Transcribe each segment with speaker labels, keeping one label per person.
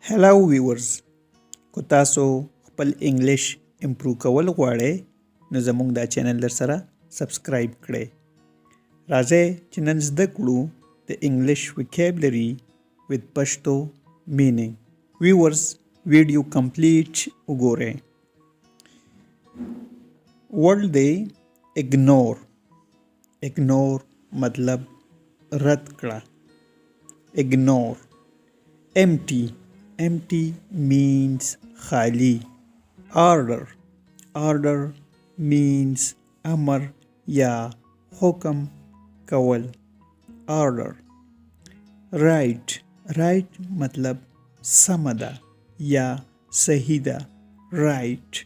Speaker 1: Hello viewers کو تاسو خپل انګلیش امپروو کول غواړئ نو زموږ دا چینل در سره سبسکرایب کړئ راځئ چې نن زده کړو د انګلیش وکیبلري with پښتو meaning viewers ویډیو کمپلیټ وګورئ ورډ دی ignore مطلب رد کړه ignore empty means خالی order means امر یا حکم کول order right مطلب سم ده یا صحیح ده right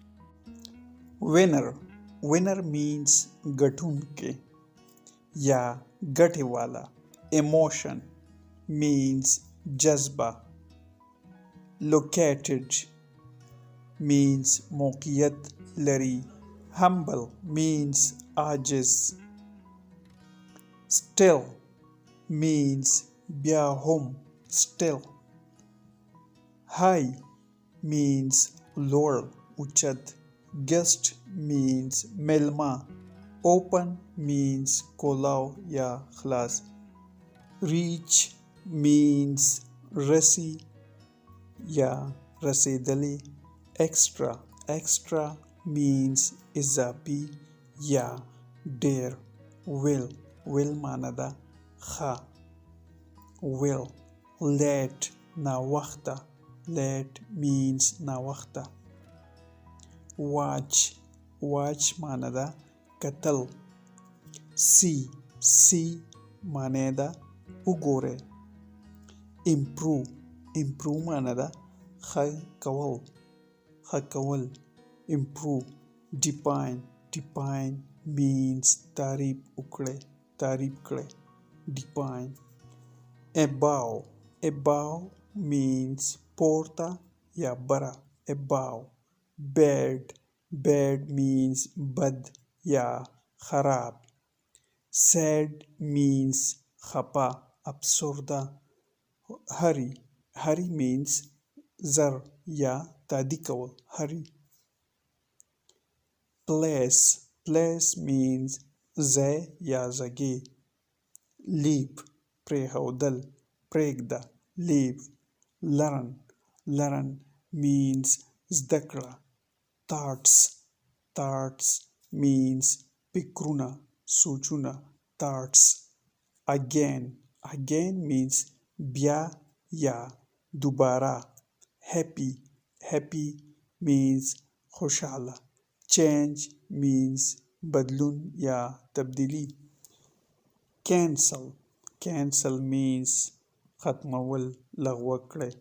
Speaker 1: winner means ګټونکی یا ګټې والا emotion means جذبه located means موقعیت لري humble means عاجز still means بیا هم still high means لوړ اوچت guest means ملما open means کولاو یا خلاص reach means رسی یا رسیدلی extra means اضافي یا ډیر will معنی ده ښه will late ناوخته late means ناوخته watch معنی ده کتل see معنی ده وګوره improve معنی ده ښه کول improve define means تعریف کړئ define above means پورته یا بره above bad means بد یا خراب sad means خپه افسرده hurry means زر یا تادی کول hurry place means ځای یا ځای leave پریښودل پرېږده leave learn means زده کړه thoughts means فکرونه سوچونه thoughts again means بیا یا دوباره happy means خوشحاله change means بدلون یا تبدیلی cancel means ختمول لغوه کړئ